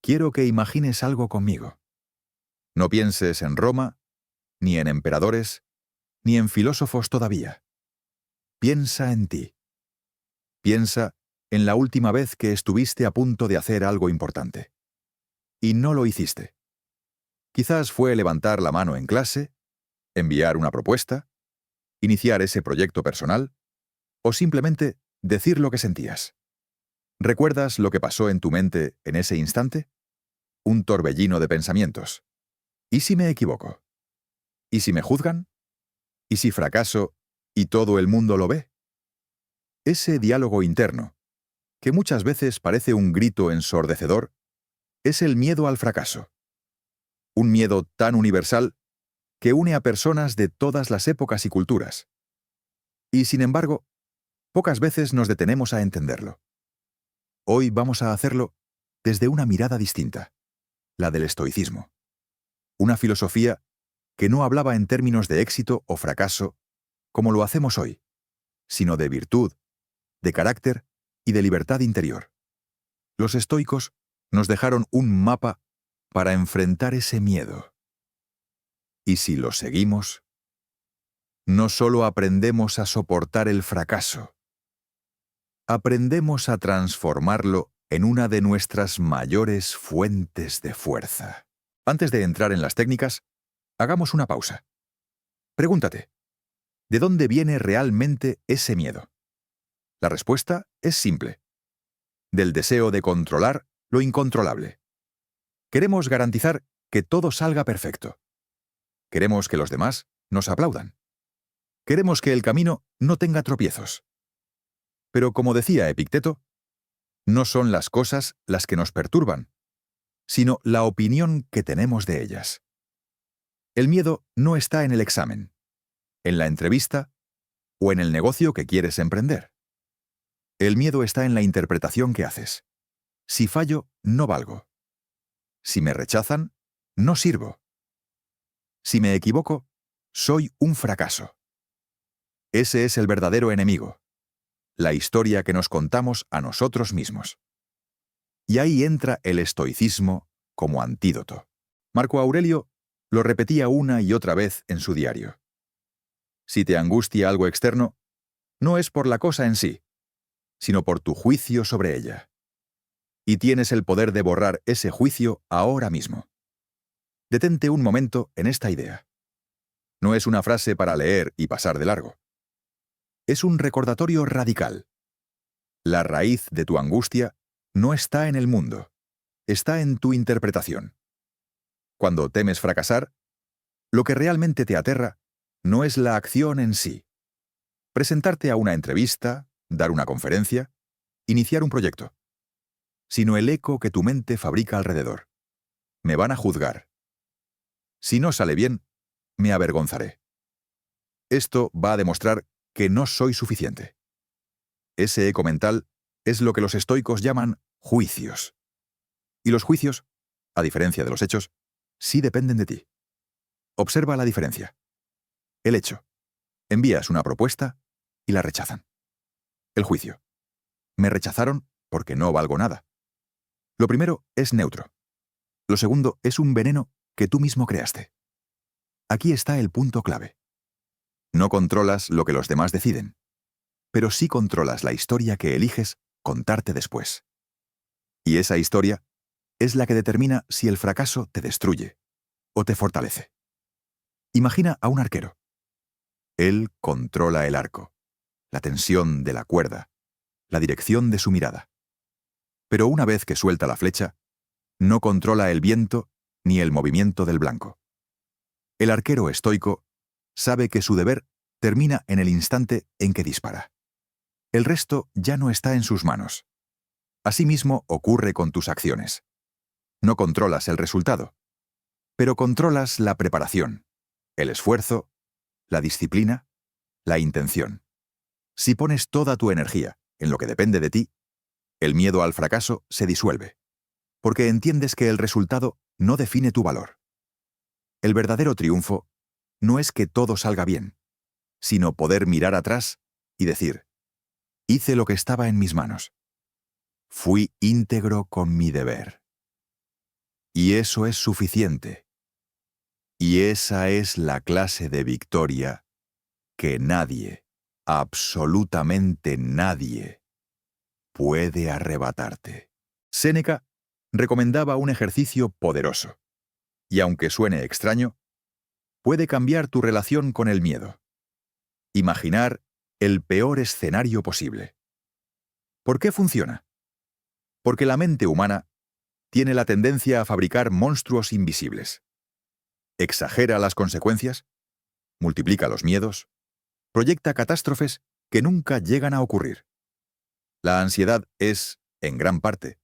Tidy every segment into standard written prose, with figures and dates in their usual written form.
quiero que imagines algo conmigo. No pienses en Roma, ni en emperadores, ni en filósofos todavía. Piensa en ti. Piensa en la última vez que estuviste a punto de hacer algo importante. Y no lo hiciste. Quizás fue levantar la mano en clase, enviar una propuesta, iniciar ese proyecto personal, o simplemente decir lo que sentías. ¿Recuerdas lo que pasó en tu mente en ese instante? Un torbellino de pensamientos. ¿Y si me equivoco? ¿Y si me juzgan? ¿Y si fracaso y todo el mundo lo ve? Ese diálogo interno, que muchas veces parece un grito ensordecedor, es el miedo al fracaso. Un miedo tan universal que une a personas de todas las épocas y culturas. Y sin embargo, pocas veces nos detenemos a entenderlo. Hoy vamos a hacerlo desde una mirada distinta, la del estoicismo. Una filosofía que no hablaba en términos de éxito o fracaso, como lo hacemos hoy, sino de virtud, de carácter y de libertad interior. Los estoicos nos dejaron un mapa para enfrentar ese miedo. Y si lo seguimos, no solo aprendemos a soportar el fracaso, aprendemos a transformarlo en una de nuestras mayores fuentes de fuerza. Antes de entrar en las técnicas, hagamos una pausa. Pregúntate, ¿de dónde viene realmente ese miedo? La respuesta es simple. Del deseo de controlar lo incontrolable. Queremos garantizar que todo salga perfecto. Queremos que los demás nos aplaudan. Queremos que el camino no tenga tropiezos. Pero como decía Epicteto, no son las cosas las que nos perturban, sino la opinión que tenemos de ellas. El miedo no está en el examen, en la entrevista o en el negocio que quieres emprender. El miedo está en la interpretación que haces. Si fallo, no valgo. Si me rechazan, no sirvo. Si me equivoco, soy un fracaso. Ese es el verdadero enemigo, la historia que nos contamos a nosotros mismos. Y ahí entra el estoicismo como antídoto. Marco Aurelio lo repetía una y otra vez en su diario. Si te angustia algo externo, no es por la cosa en sí, sino por tu juicio sobre ella. Y tienes el poder de borrar ese juicio ahora mismo. Detente un momento en esta idea. No es una frase para leer y pasar de largo. Es un recordatorio radical. La raíz de tu angustia no está en el mundo, está en tu interpretación. Cuando temes fracasar, lo que realmente te aterra no es la acción en sí. Presentarte a una entrevista, dar una conferencia, iniciar un proyecto, sino el eco que tu mente fabrica alrededor. Me van a juzgar. Si no sale bien, me avergonzaré. Esto va a demostrar que no soy suficiente. Ese eco mental es lo que los estoicos llaman juicios. Y los juicios, a diferencia de los hechos, sí dependen de ti. Observa la diferencia. El hecho. Envías una propuesta y la rechazan. El juicio. Me rechazaron porque no valgo nada. Lo primero es neutro. Lo segundo es un veneno que tú mismo creaste. Aquí está el punto clave. No controlas lo que los demás deciden, pero sí controlas la historia que eliges contarte después. Y esa historia es la que determina si el fracaso te destruye o te fortalece. Imagina a un arquero. Él controla el arco, la tensión de la cuerda, la dirección de su mirada. Pero una vez que suelta la flecha, no controla el viento ni el movimiento del blanco. El arquero estoico sabe que su deber termina en el instante en que dispara. El resto ya no está en sus manos. Asimismo ocurre con tus acciones. No controlas el resultado, pero controlas la preparación, el esfuerzo, la disciplina, la intención. Si pones toda tu energía en lo que depende de ti, el miedo al fracaso se disuelve, porque entiendes que el resultado no define tu valor. El verdadero triunfo no es que todo salga bien, sino poder mirar atrás y decir, hice lo que estaba en mis manos. Fui íntegro con mi deber. Y eso es suficiente. Y esa es la clase de victoria que nadie, absolutamente nadie, puede arrebatarte. Séneca recomendaba un ejercicio poderoso, y aunque suene extraño, puede cambiar tu relación con el miedo. Imaginar el peor escenario posible. ¿Por qué funciona? Porque la mente humana tiene la tendencia a fabricar monstruos invisibles. Exagera las consecuencias, multiplica los miedos, proyecta catástrofes que nunca llegan a ocurrir. La ansiedad es, en gran parte,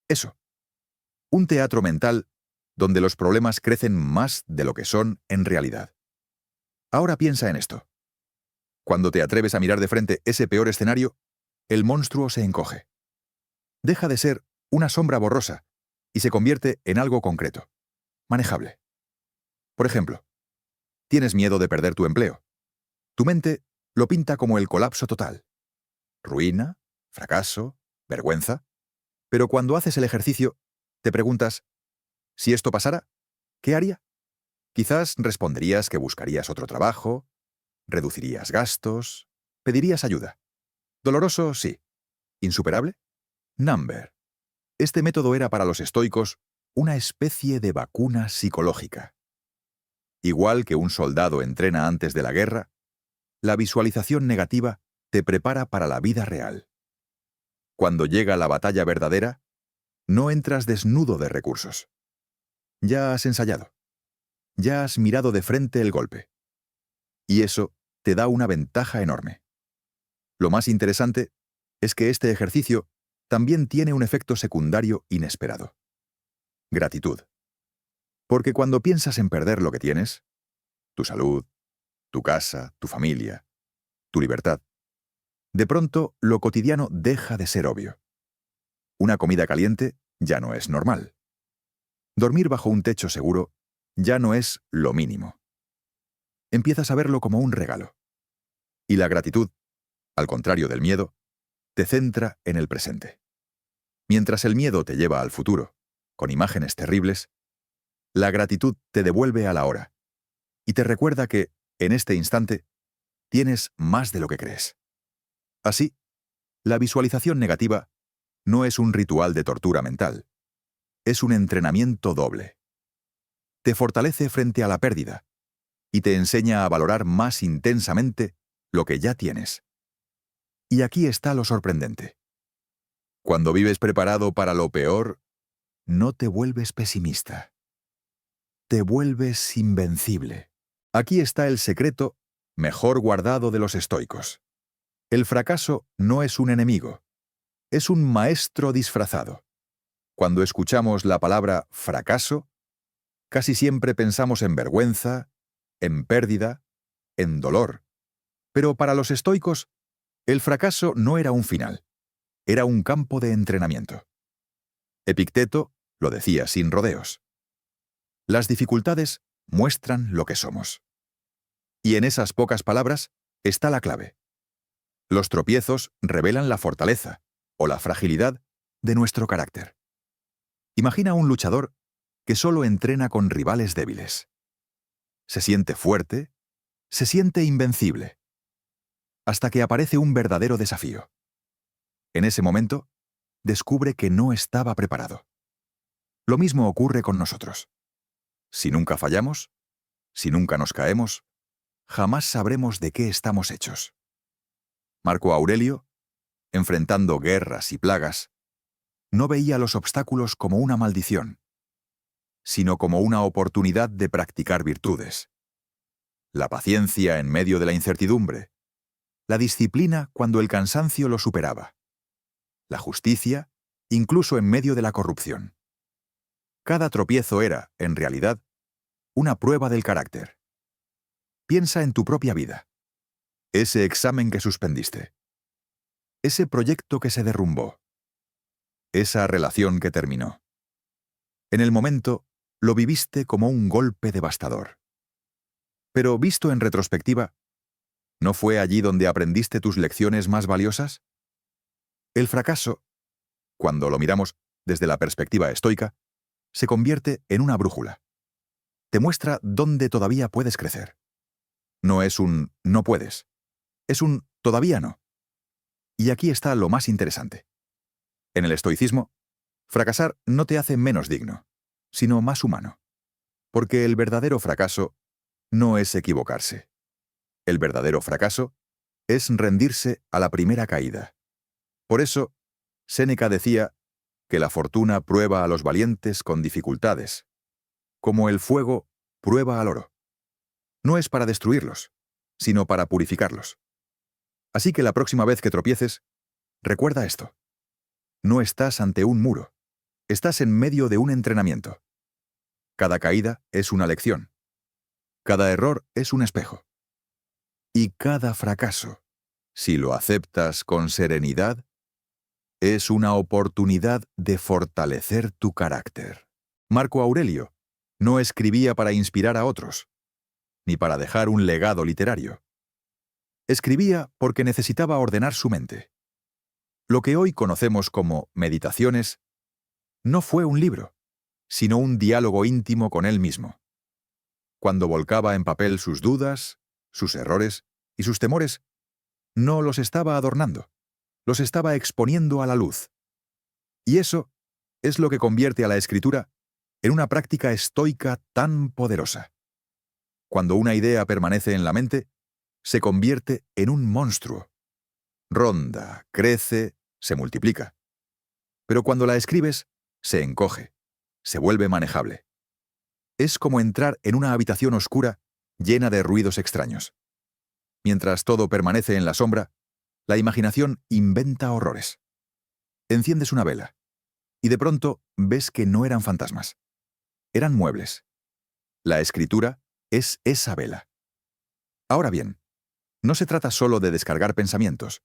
eso. Un teatro mental donde los problemas crecen más de lo que son en realidad. Ahora piensa en esto. Cuando te atreves a mirar de frente ese peor escenario, el monstruo se encoge. Deja de ser una sombra borrosa y se convierte en algo concreto, manejable. Por ejemplo, tienes miedo de perder tu empleo. Tu mente lo pinta como el colapso total. Ruina, fracaso, vergüenza. Pero cuando haces el ejercicio, te preguntas, ¿si esto pasara, qué haría? Quizás responderías que buscarías otro trabajo, reducirías gastos, pedirías ayuda. Doloroso, sí. ¿Insuperable? Number. Este método era para los estoicos una especie de vacuna psicológica. Igual que un soldado entrena antes de la guerra, la visualización negativa te prepara para la vida real. Cuando llega la batalla verdadera, no entras desnudo de recursos. Ya has ensayado. Ya has mirado de frente el golpe. Y eso te da una ventaja enorme. Lo más interesante es que este ejercicio también tiene un efecto secundario inesperado. Gratitud. Porque cuando piensas en perder lo que tienes, tu salud, tu casa, tu familia, tu libertad, de pronto lo cotidiano deja de ser obvio. Una comida caliente ya no es normal. Dormir bajo un techo seguro ya no es lo mínimo. Empiezas a verlo como un regalo. Y la gratitud, al contrario del miedo, te centra en el presente. Mientras el miedo te lleva al futuro, con imágenes terribles, la gratitud te devuelve a la hora y te recuerda que, en este instante, tienes más de lo que crees. Así, la visualización negativa no es un ritual de tortura mental, es un entrenamiento doble. Te fortalece frente a la pérdida y te enseña a valorar más intensamente lo que ya tienes. Y aquí está lo sorprendente. Cuando vives preparado para lo peor, no te vuelves pesimista. Te vuelves invencible. Aquí está el secreto mejor guardado de los estoicos. El fracaso no es un enemigo, es un maestro disfrazado. Cuando escuchamos la palabra fracaso, casi siempre pensamos en vergüenza, en pérdida, en dolor. Pero para los estoicos, el fracaso no era un final, era un campo de entrenamiento. Epicteto lo decía sin rodeos. Las dificultades muestran lo que somos. Y en esas pocas palabras está la clave. Los tropiezos revelan la fortaleza o la fragilidad de nuestro carácter. Imagina un luchador que solo entrena con rivales débiles. Se siente fuerte, se siente invencible, hasta que aparece un verdadero desafío. En ese momento, descubre que no estaba preparado. Lo mismo ocurre con nosotros. Si nunca fallamos, si nunca nos caemos, jamás sabremos de qué estamos hechos. Marco Aurelio, enfrentando guerras y plagas, no veía los obstáculos como una maldición, sino como una oportunidad de practicar virtudes. La paciencia en medio de la incertidumbre, la disciplina cuando el cansancio lo superaba, la justicia incluso en medio de la corrupción. Cada tropiezo era, en realidad, una prueba del carácter. Piensa en tu propia vida. Ese examen que suspendiste. Ese proyecto que se derrumbó. Esa relación que terminó. En el momento, lo viviste como un golpe devastador. Pero visto en retrospectiva, ¿no fue allí donde aprendiste tus lecciones más valiosas? El fracaso, cuando lo miramos desde la perspectiva estoica, se convierte en una brújula. Te muestra dónde todavía puedes crecer. No es un no puedes, es un todavía no. Y aquí está lo más interesante. En el estoicismo, fracasar no te hace menos digno, sino más humano. Porque el verdadero fracaso no es equivocarse. El verdadero fracaso es rendirse a la primera caída. Por eso, Séneca decía que la fortuna prueba a los valientes con dificultades, como el fuego prueba al oro. No es para destruirlos, sino para purificarlos. Así que la próxima vez que tropieces, recuerda esto. No estás ante un muro, estás en medio de un entrenamiento. Cada caída es una lección. Cada error es un espejo. Y cada fracaso, si lo aceptas con serenidad, es una oportunidad de fortalecer tu carácter. Marco Aurelio no escribía para inspirar a otros, ni para dejar un legado literario. Escribía porque necesitaba ordenar su mente. Lo que hoy conocemos como Meditaciones no fue un libro, sino un diálogo íntimo con él mismo. Cuando volcaba en papel sus dudas, sus errores y sus temores, no los estaba adornando, los estaba exponiendo a la luz. Y eso es lo que convierte a la escritura en una práctica estoica tan poderosa. Cuando una idea permanece en la mente, se convierte en un monstruo. Ronda, crece, se multiplica. Pero cuando la escribes, se encoge, se vuelve manejable. Es como entrar en una habitación oscura llena de ruidos extraños. Mientras todo permanece en la sombra, la imaginación inventa horrores. Enciendes una vela, y de pronto ves que no eran fantasmas. Eran muebles. La escritura es esa vela. Ahora bien, no se trata solo de descargar pensamientos,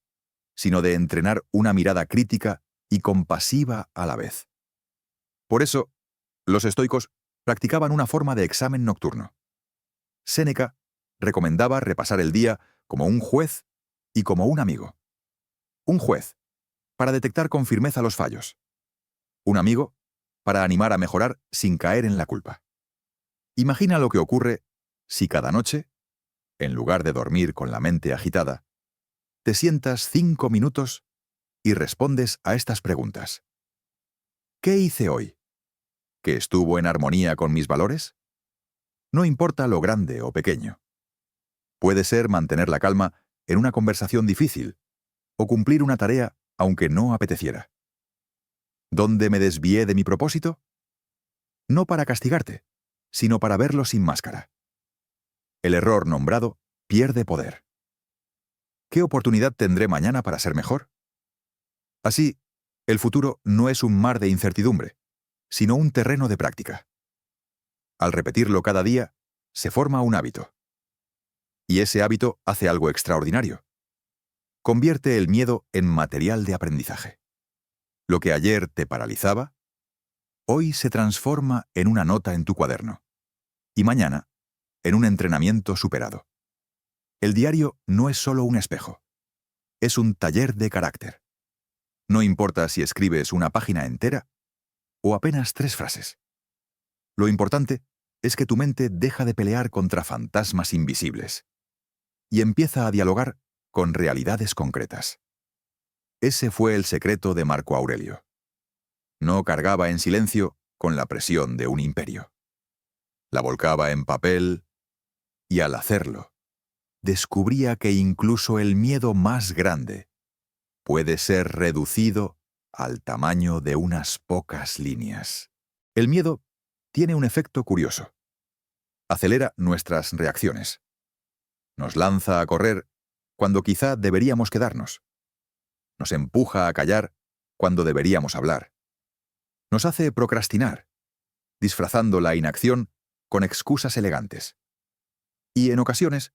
sino de entrenar una mirada crítica y compasiva a la vez. Por eso, los estoicos practicaban una forma de examen nocturno. Séneca recomendaba repasar el día como un juez y como un amigo. Un juez, para detectar con firmeza los fallos. Un amigo, para animar a mejorar sin caer en la culpa. Imagina lo que ocurre si cada noche, en lugar de dormir con la mente agitada, te sientas 5 minutos y respondes a estas preguntas. ¿Qué hice hoy? ¿Que estuvo en armonía con mis valores? No importa lo grande o pequeño. Puede ser mantener la calma en una conversación difícil o cumplir una tarea aunque no apeteciera. ¿Dónde me desvié de mi propósito? No para castigarte, sino para verlo sin máscara. El error nombrado pierde poder. ¿Qué oportunidad tendré mañana para ser mejor? Así, el futuro no es un mar de incertidumbre, sino un terreno de práctica. Al repetirlo cada día, se forma un hábito. Y ese hábito hace algo extraordinario. Convierte el miedo en material de aprendizaje. Lo que ayer te paralizaba, hoy se transforma en una nota en tu cuaderno. Y mañana, en un entrenamiento superado. El diario no es solo un espejo. Es un taller de carácter. No importa si escribes una página entera o apenas 3 frases. Lo importante es que tu mente deja de pelear contra fantasmas invisibles y empieza a dialogar con realidades concretas. Ese fue el secreto de Marco Aurelio. No cargaba en silencio con la presión de un imperio. La volcaba en papel y al hacerlo, descubría que incluso el miedo más grande puede ser reducido al tamaño de unas pocas líneas. El miedo tiene un efecto curioso. Acelera nuestras reacciones. Nos lanza a correr cuando quizá deberíamos quedarnos. Nos empuja a callar cuando deberíamos hablar. Nos hace procrastinar, disfrazando la inacción con excusas elegantes. Y en ocasiones,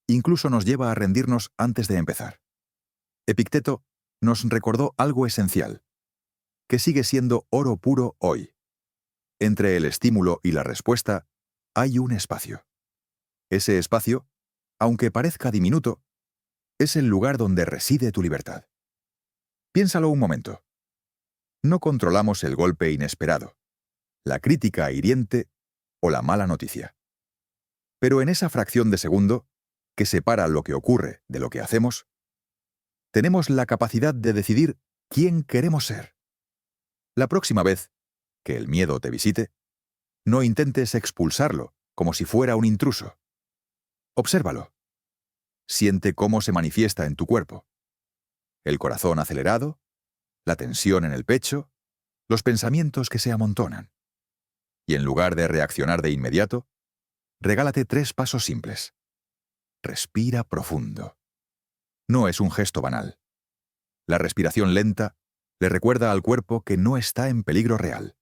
incluso nos lleva a rendirnos antes de empezar. Epicteto nos recordó algo esencial, que sigue siendo oro puro hoy. Entre el estímulo y la respuesta hay un espacio. Ese espacio, aunque parezca diminuto, es el lugar donde reside tu libertad. Piénsalo un momento. No controlamos el golpe inesperado, la crítica hiriente o la mala noticia. Pero en esa fracción de segundo, que separa lo que ocurre de lo que hacemos, tenemos la capacidad de decidir quién queremos ser. La próxima vez que el miedo te visite, no intentes expulsarlo como si fuera un intruso. Obsérvalo. Siente cómo se manifiesta en tu cuerpo. El corazón acelerado, la tensión en el pecho, los pensamientos que se amontonan. Y en lugar de reaccionar de inmediato, regálate 3 pasos simples. Respira profundo. No es un gesto banal. La respiración lenta le recuerda al cuerpo que no está en peligro real.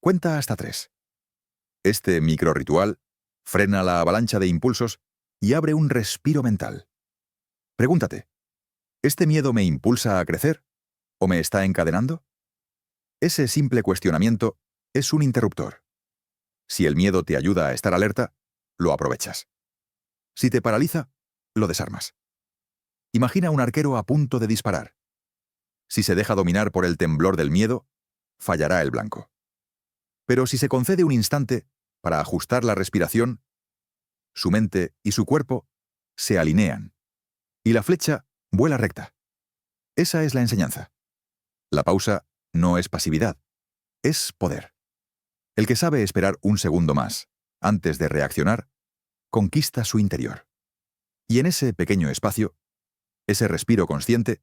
Cuenta hasta 3. Este microrritual frena la avalancha de impulsos y abre un respiro mental. Pregúntate, ¿este miedo me impulsa a crecer o me está encadenando? Ese simple cuestionamiento es un interruptor. Si el miedo te ayuda a estar alerta, lo aprovechas. Si te paraliza, lo desarmas. Imagina un arquero a punto de disparar. Si se deja dominar por el temblor del miedo, fallará el blanco. Pero si se concede un instante para ajustar la respiración, su mente y su cuerpo se alinean, y la flecha vuela recta. Esa es la enseñanza. La pausa no es pasividad, es poder. El que sabe esperar un segundo más, antes de reaccionar, conquista su interior. Y en ese pequeño espacio, ese respiro consciente,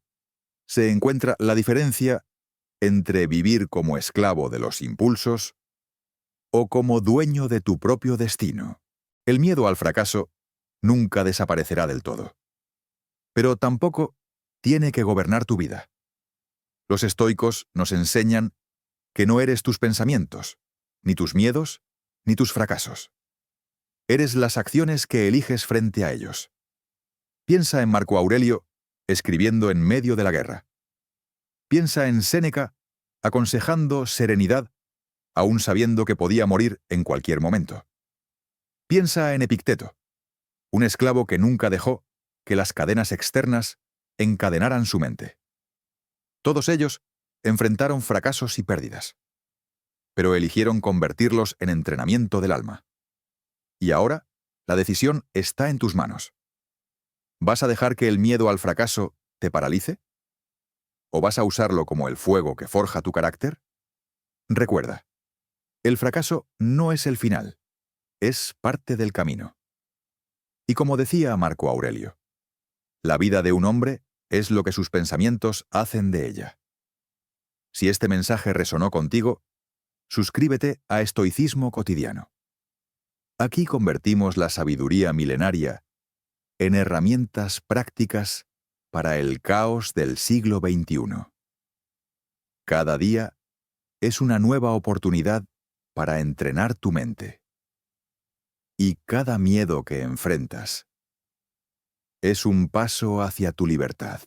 se encuentra la diferencia entre vivir como esclavo de los impulsos o como dueño de tu propio destino. El miedo al fracaso nunca desaparecerá del todo. Pero tampoco tiene que gobernar tu vida. Los estoicos nos enseñan que no eres tus pensamientos, ni tus miedos, ni tus fracasos. Eres las acciones que eliges frente a ellos. Piensa en Marco Aurelio escribiendo en medio de la guerra. Piensa en Séneca aconsejando serenidad, aún sabiendo que podía morir en cualquier momento. Piensa en Epicteto, un esclavo que nunca dejó que las cadenas externas encadenaran su mente. Todos ellos enfrentaron fracasos y pérdidas, pero eligieron convertirlos en entrenamiento del alma. Y ahora, la decisión está en tus manos. ¿Vas a dejar que el miedo al fracaso te paralice? ¿O vas a usarlo como el fuego que forja tu carácter? Recuerda, el fracaso no es el final, es parte del camino. Y como decía Marco Aurelio, la vida de un hombre es lo que sus pensamientos hacen de ella. Si este mensaje resonó contigo, suscríbete a Estoicismo Cotidiano. Aquí convertimos la sabiduría milenaria en herramientas prácticas para el caos del siglo XXI. Cada día es una nueva oportunidad para entrenar tu mente. Y cada miedo que enfrentas es un paso hacia tu libertad.